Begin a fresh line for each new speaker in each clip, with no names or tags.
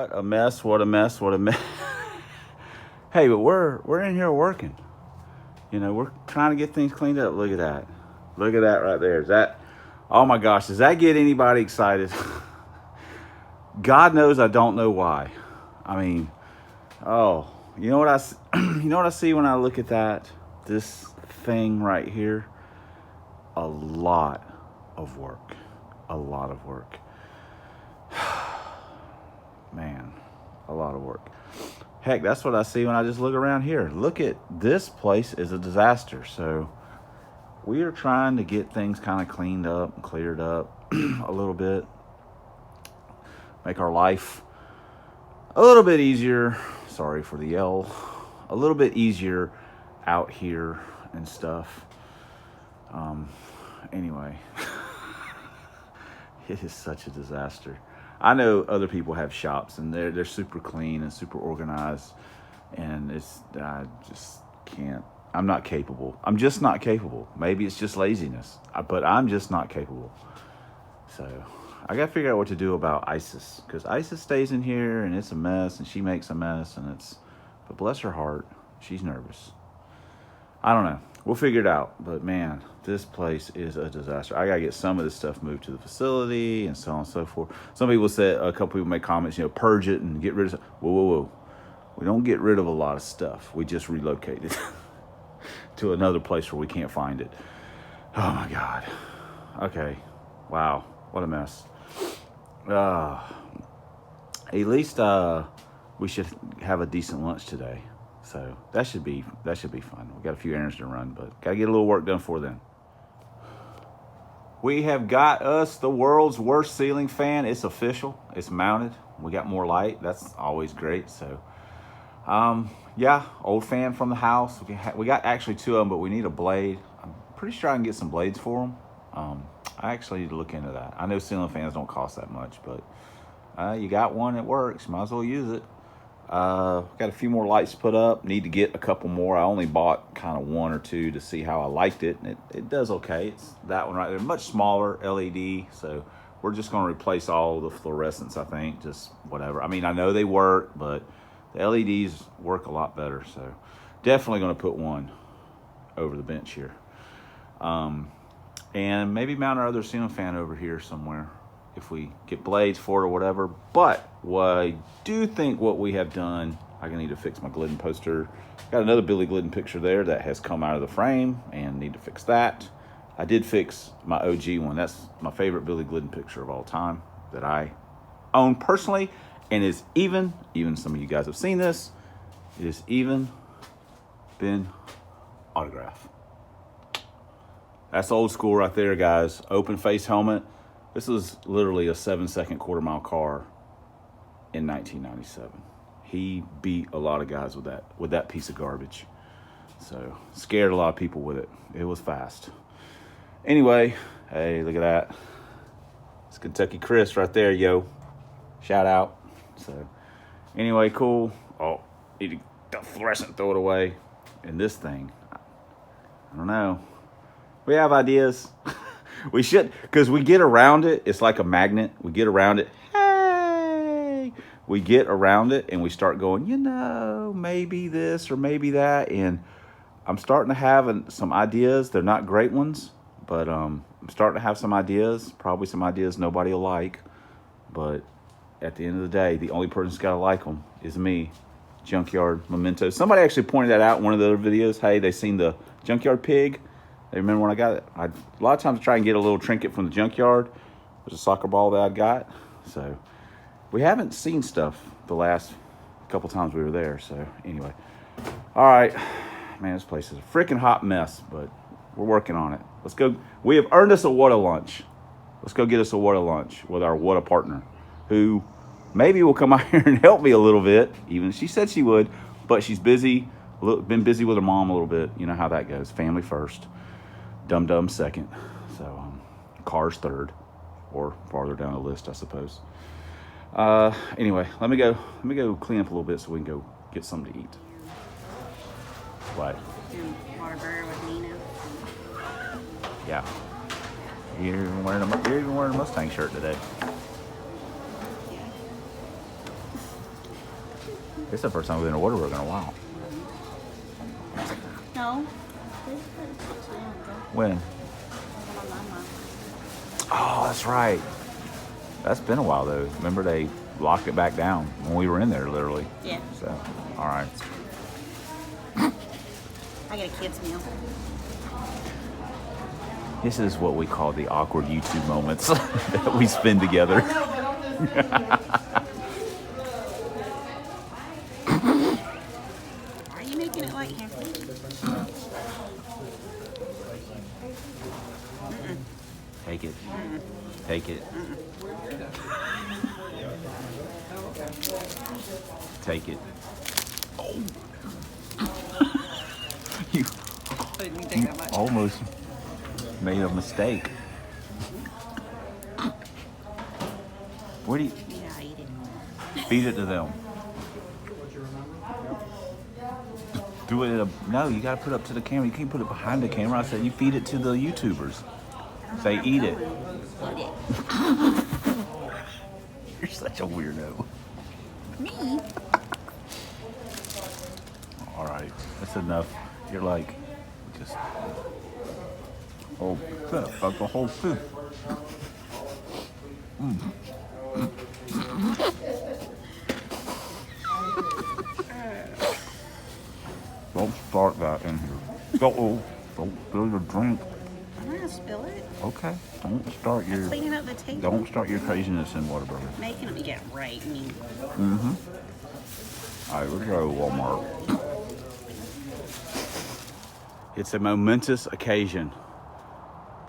What a mess, what a mess, what a mess. Hey, but we're in here working. You know, we're trying to get things cleaned up. Look at that. Look at that right there. Is that, oh my gosh, does that get anybody excited? God knows I don't know why. I mean, oh, you know what you know what I see when I look at that? This thing right here? A lot of work. A lot of work. Man, a lot of work. Heck, that's what I see when I just look around here. Look at this place is a disaster. So we are trying to get things kind of cleaned up and cleared up a little bit. Make our life a little bit easier. Sorry for the yell. A little bit easier out here and stuff. Anyway, it is such a disaster. I know other people have shops and they're super clean and super organized, and I just can't. I'm not capable. I'm just not capable. Maybe it's just laziness, but I'm just not capable. So I got to figure out what to do about Isis, because Isis stays in here and it's a mess and she makes a mess, but bless her heart, she's nervous. I don't know. We'll figure it out. But man, this place is a disaster. I got to get some of this stuff moved to the facility and so on and so forth. Some people said, a couple people make comments, purge it and get rid of stuff. Whoa. We don't get rid of a lot of stuff. We just relocate it to another place where we can't find it. Oh my God. Okay. Wow. What a mess. At least we should have a decent lunch today. So that should be fun. We got a few errands to run, but got to get a little work done before then. We have got us the world's worst ceiling fan. It's official. It's mounted. We got more light. That's always great. So, yeah, old fan from the house. We got actually two of them, but we need a blade. I'm pretty sure I can get some blades for them. I actually need to look into that. I know ceiling fans don't cost that much, but you got one that works. Might as well use it. Got a few more lights to put up. Need to get a couple more. I only bought kind of one or two to see how I liked it. And it does okay. It's that one right there. Much smaller LED. So we're just going to replace all the fluorescents, I think. Just whatever. I mean, I know they work, but the LEDs work a lot better. So definitely going to put one over the bench here. And maybe mount our other ceiling fan over here somewhere if we get blades for it or whatever. But what I do think what we have done, I need to fix my Glidden poster. Got another Billy Glidden picture there that has come out of the frame and need to fix that. I did fix my OG one. That's my favorite Billy Glidden picture of all time that I own personally, and is even some of you guys have seen this, it has even been autographed. That's old school right there, guys. Open face helmet. This was literally a 7-second quarter-mile car in 1997. He beat a lot of guys with that piece of garbage. So scared a lot of people with it. It was fast. Anyway, hey, look at that. It's Kentucky Chris right there, yo. Shout out. So anyway, cool. Oh, need to get the fluorescent, throw it away. And this thing, I don't know. We have ideas. We should, because we get around it. It's like a magnet. We get around it. Hey, we get around it and we start going, maybe this or maybe that. And I'm starting to have some ideas. They're not great ones, but I'm starting to have some ideas. Probably some ideas nobody will like. But at the end of the day, the only person who's got to like them is me. Junkyard Memento. Somebody actually pointed that out in one of the other videos. Hey, they seen the Junkyard Pig. They remember when I got it. A lot of times I try and get a little trinket from the junkyard. There's a soccer ball that I got. So we haven't seen stuff the last couple times we were there. So anyway. All right. Man, this place is a freaking hot mess, but we're working on it. Let's go. We have earned us a water lunch. Let's go get us a water lunch with our water partner, who maybe will come out here and help me a little bit. Even she said she would, but she's busy. Been busy with her mom a little bit. You know how that goes. Family first. Dum-dum second. So cars third, or farther down the list, I suppose. Anyway, let me go clean up a little bit so we can go get something to eat. What?
Waterburger with Nina.
Yeah. You're even wearing a Mustang shirt today. It's the first time we've been to Waterburg in a while.
No.
When? Oh, that's right. That's been a while though. Remember they locked it back down when we were in there, literally.
Yeah.
So, all right.
I get a kid's meal.
This is what we call the awkward YouTube moments that we spend together.
Are you making it like here?
Take it. Take it. Take it. Oh. you almost made a mistake. Where do you
Yeah, eat it.
feed it to them? Do it. No, you got to put it up to the camera. You can't put it behind the camera. I said you feed it to the YouTubers. Say eat it.
Eat it.
You're such a weirdo.
Me?
All right, that's enough. You're like, just, oh, that's the whole thing. Don't start that in here. Don't spill your drink.
I'm gonna spill it.
Okay, don't start your.
Cleaning up the table.
Don't start your craziness in Whataburger.
Making me get right. I mean,
All right, we're going to Walmart. It's a momentous occasion.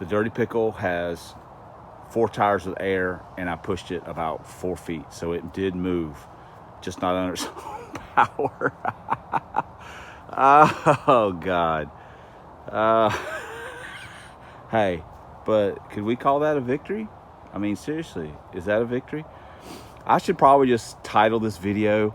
The Dirty Pickle has 4 tires of air, and I pushed it about 4 feet, so it did move, just not under its own power. Oh God. Hey, but could we call that a victory? I mean, seriously, is that a victory? I should probably just title this video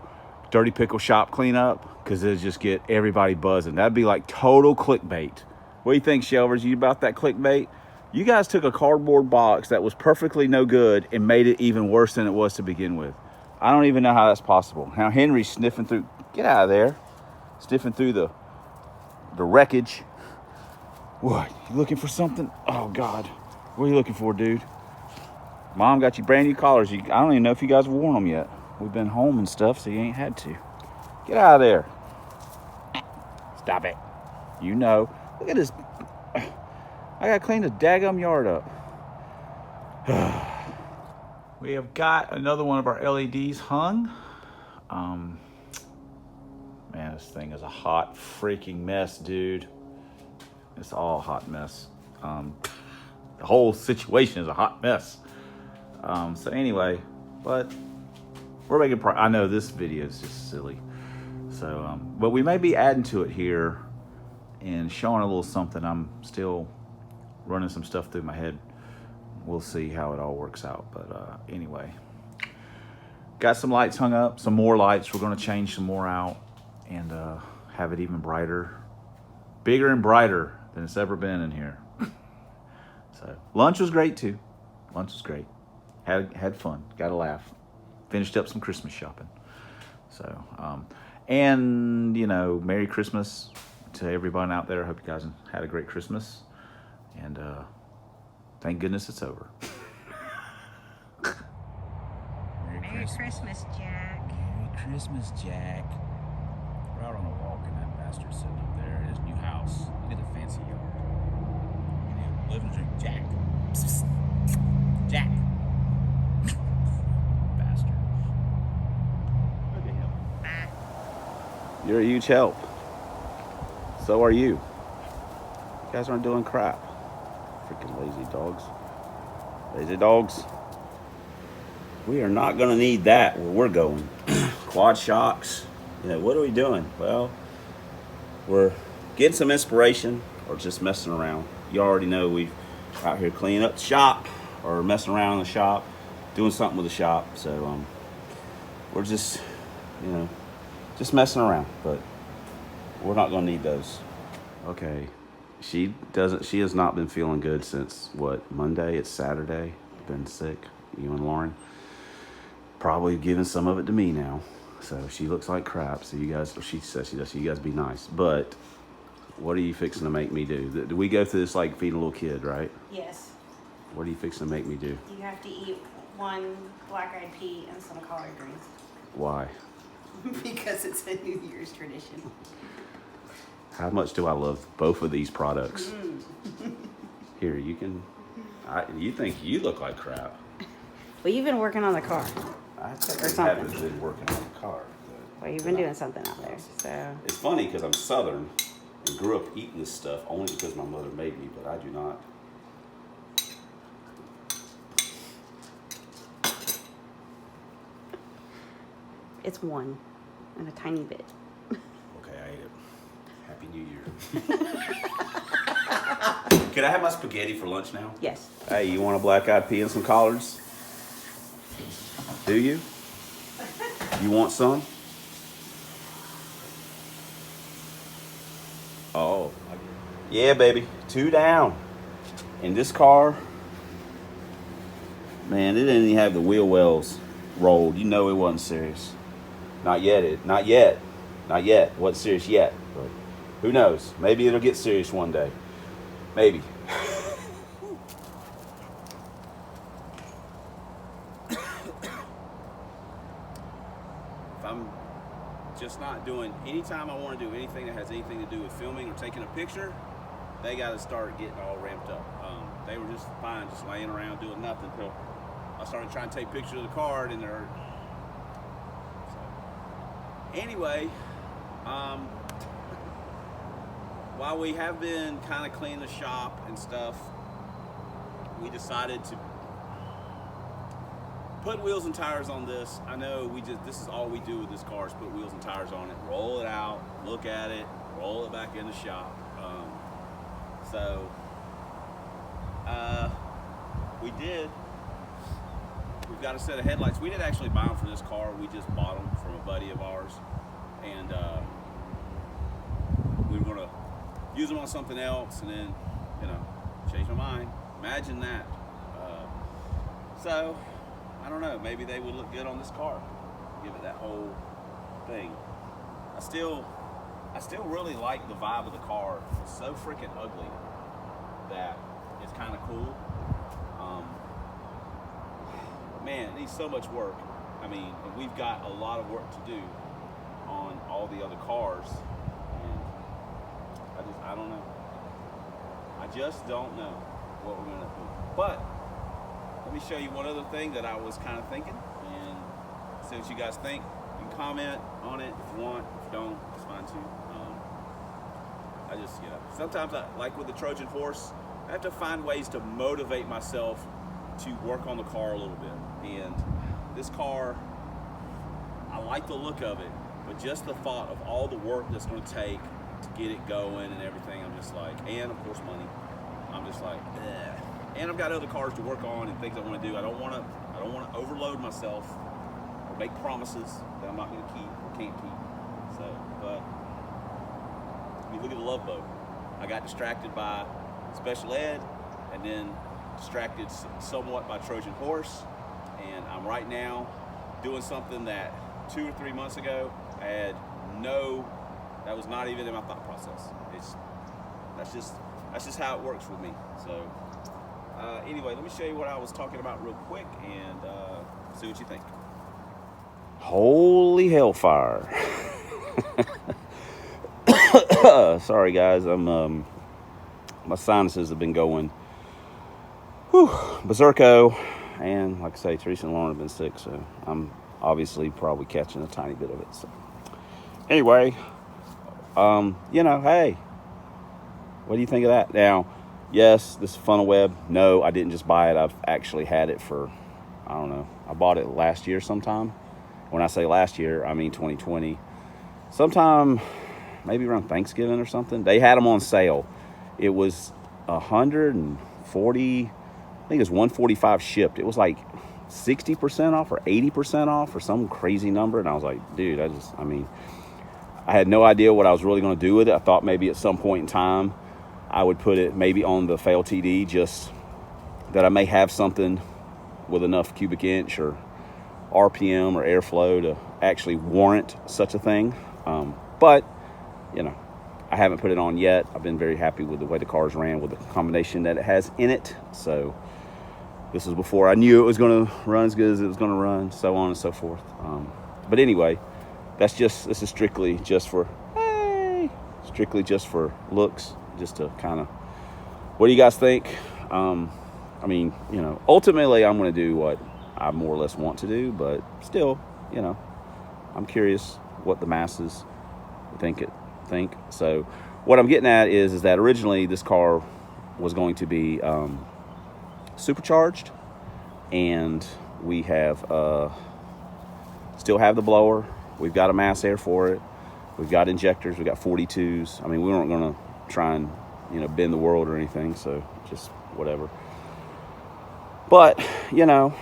Dirty Pickle Shop Cleanup, because it'll just get everybody buzzing. That'd be like total clickbait. What do you think, Shelvers? You about that clickbait? You guys took a cardboard box that was perfectly no good and made it even worse than it was to begin with. I don't even know how that's possible. Now Henry's sniffing through, get out of there. Sniffing through the wreckage. What, you looking for something? Oh God, what are you looking for, dude? Mom got you brand new collars. I don't even know if you guys have worn them yet. We've been home and stuff, so you ain't had to. Get out of there. Stop it. You know. Look at this. I gotta clean the daggum yard up. We have got another one of our LEDs hung. Man, this thing is a hot freaking mess, dude. It's all a hot mess. The whole situation is a hot mess. So anyway, but we're making progress. I know this video is just silly. So, but we may be adding to it here and showing a little something. I'm still running some stuff through my head. We'll see how it all works out. But anyway, got some lights hung up, some more lights. We're going to change some more out and have it even brighter, bigger and brighter than it's ever been in here. So lunch was great too. Lunch was great. Had fun. Got a laugh. Finished up some Christmas shopping. So, and you know, Merry Christmas to everyone out there. I hope you guys had a great Christmas. And thank goodness it's over.
Merry Christmas, Jack.
Merry Christmas, Jack. We're out on a walk and that bastard's sitting up there in his new house. Look at the fancy yard. And he lives and drink Jack. Psst, psst. Jack. Bastard. Look at him. You're a huge help. So are you. You guys aren't doing crap. Freaking lazy dogs. Lazy dogs. We are not going to need that where we're going. Quad shocks. You know, what are we doing? Well, we're getting some inspiration or just messing around. You already know we're out here cleaning up the shop or messing around in the shop, doing something with the shop. So we're just, you know, just messing around, but we're not going to need those. Okay. She has not been feeling good since what, Monday? It's Saturday. Been sick. You and Lauren. Probably giving some of it to me now.
So she looks like crap. So you guys, or she says she does. So you guys be nice. But what are you fixing to make me do? Do we go through this like feeding a little kid, right?
Yes.
What are you fixing to make me do?
You have to eat one black-eyed pea and some collard greens.
Why?
Because it's a New Year's tradition.
How much do I love both of these products? Here, you can. You think you look like crap?
Well, you've been working on the car.
I
Or something.
haven't been working on the car.
Well, you've been doing something out there, so.
It's funny because I'm Southern and grew up eating this stuff only because my mother made me, but I do not.
It's one and a tiny bit.
Okay, I ate it. Happy New Year. Can I have my spaghetti for lunch now?
Yes.
Hey, you want a black-eyed pea and some collards? Do you? You want some? Oh. Yeah, baby. 2 down. In this car, man, it didn't even have the wheel wells rolled. You know it wasn't serious. Not yet. Not yet. Not yet. Wasn't serious yet. But who knows? Maybe it'll get serious one day. Maybe. If I'm just not doing, anytime I want to do anything that has anything to do with filming or taking a picture, they got to start getting all ramped up. They were just fine, just laying around doing nothing until I started trying to take pictures of the car, and they're. So, anyway, while we have been kind of cleaning the shop and stuff, we decided to put wheels and tires on this. I know this is all we do with this car is put wheels and tires on it, roll it out, look at it, roll it back in the shop. We did. We've got a set of headlights. We didn't actually buy them for this car. We just bought them from a buddy of ours, and we were gonna use them on something else, and then, change my mind. Imagine that. So, I don't know. Maybe they would look good on this car. Give it that whole thing. I still really like the vibe of the car. It's so freaking ugly that it's kind of cool. Man, it needs so much work. I mean, and we've got a lot of work to do on all the other cars, and I don't know. I just don't know what we're gonna do. But let me show you one other thing that I was kind of thinking, and see what you guys think. You can comment on it if you want. If you don't, it's fine too. I just, sometimes like with the Trojan horse, I have to find ways to motivate myself to work on the car a little bit. And this car, I like the look of it, but just the thought of all the work that's going to take to get it going and everything, I'm just like, and of course money, I'm just like, ugh. And I've got other cars to work on and things I want to do. I don't want to overload myself or make promises that I'm not going to keep or can't keep. So, but I mean, look at the Love Boat. I got distracted by special ed, and then distracted somewhat by Trojan horse, and I'm right now doing something that 2 or 3 months ago I had that was not even in my thought process. That's just how it works with me. So anyway, let me show you what I was talking about real quick, and see what you think. Holy hellfire. Sorry guys, I'm my sinuses have been going berserko, and like I say, Teresa and Lauren have been sick, so I'm obviously probably catching a tiny bit of it. So anyway, hey, what do you think of that? Now, yes, this is funnel web. No, I didn't just buy it. I've actually had it for, I don't know, I bought it last year sometime. When I say last year, I mean 2020. Sometime maybe around Thanksgiving or something. They had them on sale. It was 140, I think it was 145 shipped. It was like 60% off or 80% off or some crazy number. And I was like, dude, I had no idea what I was really going to do with it. I thought maybe at some point in time I would put it maybe on the fail TD, just that I may have something with enough cubic inch or RPM or airflow to actually warrant such a thing. But, you know, I haven't put it on yet. I've been very happy with the way the car's ran with the combination that it has in it. So this was before I knew it was going to run as good as it was going to run, so on and so forth. But anyway, this is strictly just for, strictly just for looks, just to kind of, what do you guys think? I mean, you know, ultimately I'm going to do what I more or less want to do, but still, you know, I'm curious what the masses think. So what I'm getting at is that originally this car was going to be supercharged, and we have still have the blower. We've got a mass air for it. We've got injectors. We've got 42s. I mean, we weren't going to try and, you know, bend the world or anything, so just whatever. But, you know,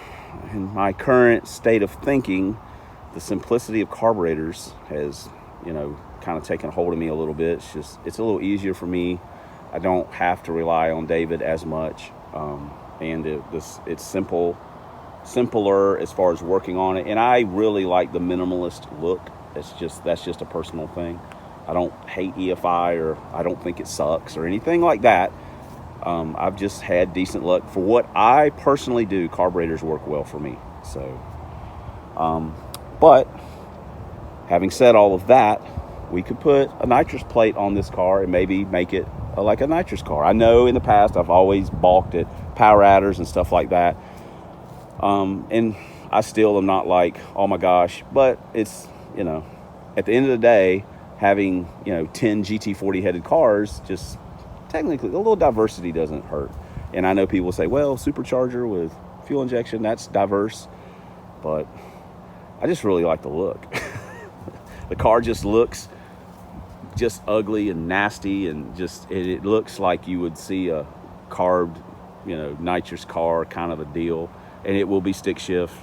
in my current state of thinking, the simplicity of carburetors has, you know, kind of taken hold of me a little bit. It's a little easier for me. I don't have to rely on David as much, and it's simpler as far as working on it. And I really like the minimalist look. That's just a personal thing. I don't hate EFI, or I don't think it sucks or anything like that. I've just had decent luck for what I personally do. Carburetors work well for me. So, but having said all of that, we could put a nitrous plate on this car and maybe make it like a nitrous car. I know in the past I've always balked at power adders and stuff like that. And I still am not like, oh my gosh, but it's, you know, at the end of the day, having, you know, 10 GT40 headed cars, just technically a little diversity doesn't hurt. And I know people say, well, supercharger with fuel injection, that's diverse, but I just really like the look. The car just looks just ugly and nasty, and just it looks like you would see a carved, you know, nitrous car kind of a deal. And it will be stick shift.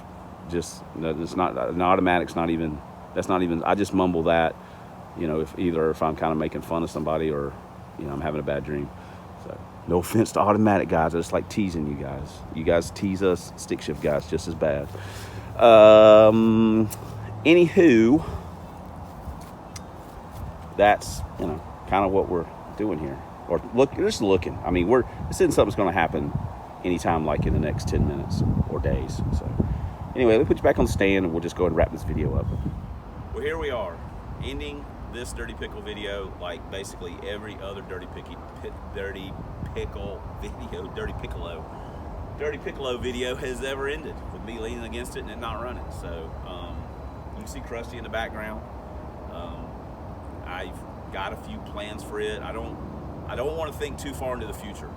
Just, it's not an automatic's not even, that's not even, I just mumble that, you know, if I'm kind of making fun of somebody, or, you know, I'm having a bad dream. So no offense to automatic guys, I just like teasing you guys. You guys tease us stick shift guys just as bad. Anywho, that's, you know, kind of what we're doing here. Or just looking. I mean, this isn't something that's going to happen anytime like in the next 10 minutes or days. So anyway, let me put you back on the stand and we'll just go ahead and wrap this video up. Well, here we are, ending this Dirty Pickle video like basically every other Dirty Pickle video has ever ended, with me leaning against it and it not running. So you can see Krusty in the background. I've got a few plans for it. I don't want to think too far into the future.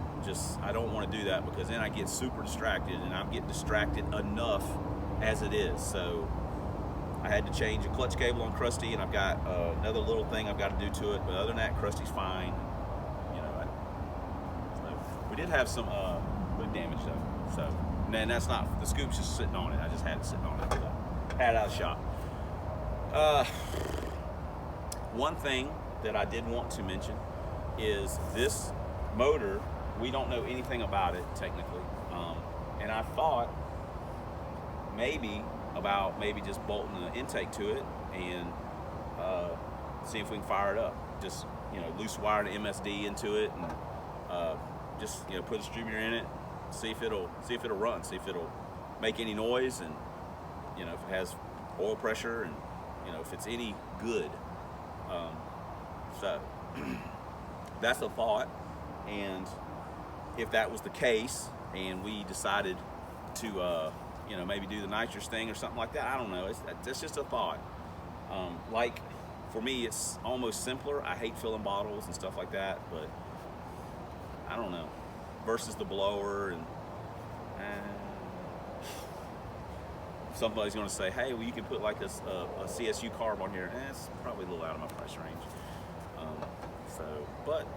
I don't want to do that, because then I get super distracted, and I'm getting distracted enough as it is. So I had to change a clutch cable on Krusty, and I've got another little thing I've got to do to it. But other than that, Krusty's fine. You know, so we did have some lip damage though. So, and that's not, the scoop's just sitting on it. I just had it sitting on it. So, had it out of the shop. One thing that I did want to mention is this motor, we don't know anything about it technically, and I thought maybe just bolting the intake to it and see if we can fire it up. Just, you know, loose wire the MSD into it, and just, you know, put a distributor in it, see if it'll run, see if it'll make any noise, and, you know, if it has oil pressure, and, you know, if it's any good. So that's a thought. And if that was the case, and we decided to, you know, maybe do the nitrous thing or something like that, I don't know. It's just a thought. Like, for me, it's almost simpler. I hate filling bottles and stuff like that, but I don't know. Versus the blower, and somebody's going to say, hey, well, you can put like a CSU carb on here. It's probably a little out of my price range. But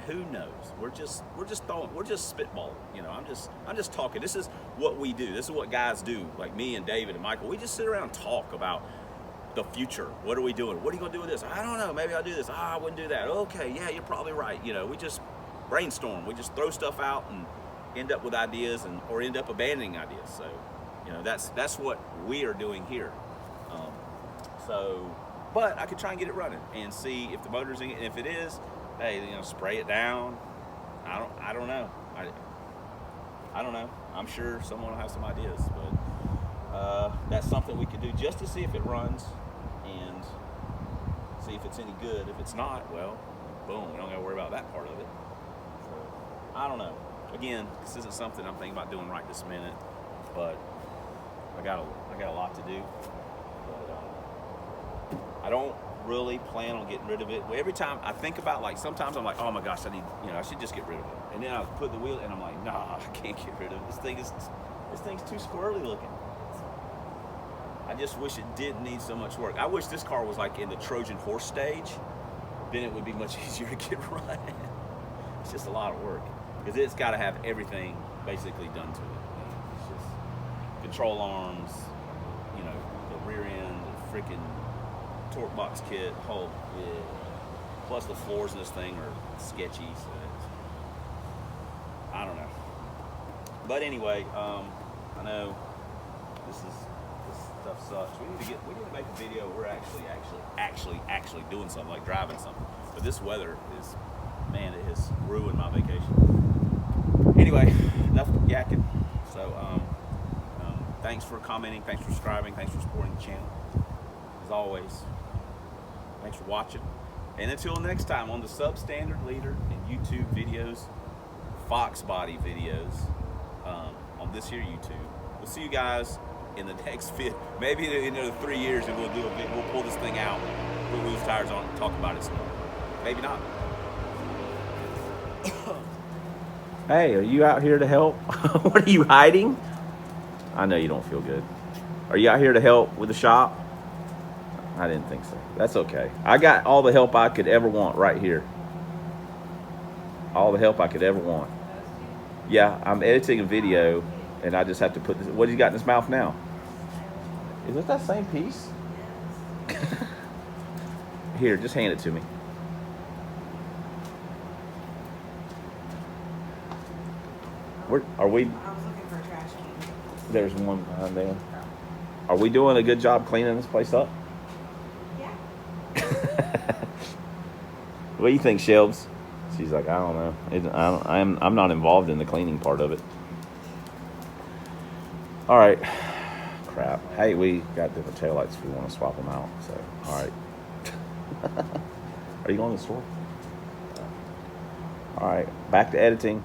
who knows? We're just spitballing. You know, I'm just talking. This is what we do. This is what guys do, like me and David and Michael. We just sit around and talk about the future. What are we doing? What are you gonna do with this? I don't know. Maybe I'll do this. I wouldn't do that. Okay, yeah, you're probably right. You know, we just brainstorm. We just throw stuff out and end up with ideas, or end up abandoning ideas. So, you know, that's what we are doing here. So, but I could try and get it running and see if the motor's in it. And if it is, hey, you know, spray it down. I don't know. I don't know. I'm sure someone will have some ideas, but that's something we could do just to see if it runs and see if it's any good. If it's not, well, boom, we don't got to worry about that part of it. So, I don't know. Again, this isn't something I'm thinking about doing right this minute, but I got a lot to do. But I don't really plan on getting rid of it. Every time I think about, like, sometimes I'm like, oh my gosh, I should just get rid of it. And then I put the wheel, and I'm like, nah, I can't get rid of it. This thing's too squirrely looking. I just wish it didn't need so much work. I wish this car was like in the Trojan horse stage. Then it would be much easier to get running. It's just a lot of work because it's got to have everything basically done to it. It's just control arms, you know, the rear end, the freaking torque box kit, whole, yeah. Plus the floors in this thing are sketchy. So I don't know. But anyway, I know this stuff sucks. We need to make a video. We're actually doing something, like driving something. But this weather is, man, it has ruined my vacation. Anyway, enough yakking. So, thanks for commenting, thanks for subscribing, thanks for supporting the channel. As always, thanks for watching. And until next time on the Substandard Leader and YouTube videos, Fox Body videos, on this here YouTube. We'll see you guys in the next vid. Maybe in another 3 years, and we'll pull this thing out, put wheels, tires on it, and talk about it some more. Maybe not.
Hey, are you out here to help? What are you hiding? I know you don't feel good. Are you out here to help with the shop? I didn't think so. That's okay. I got all the help I could ever want right here. All the help I could ever want. Yeah, I'm editing a video, and I just have to put this. What do you got in his mouth now? Is it that same piece? Here, just hand it to me. Where are we?
I was looking for a trash can.
There's one behind there. Are we doing a good job cleaning this place up?
Yeah.
What do you think, Shelbs? She's like, I don't know. I'm not involved in the cleaning part of it. All right. Crap. Hey, we got different taillights if we want to swap them out. So, all right. Are you going to the store? All right. Back to editing.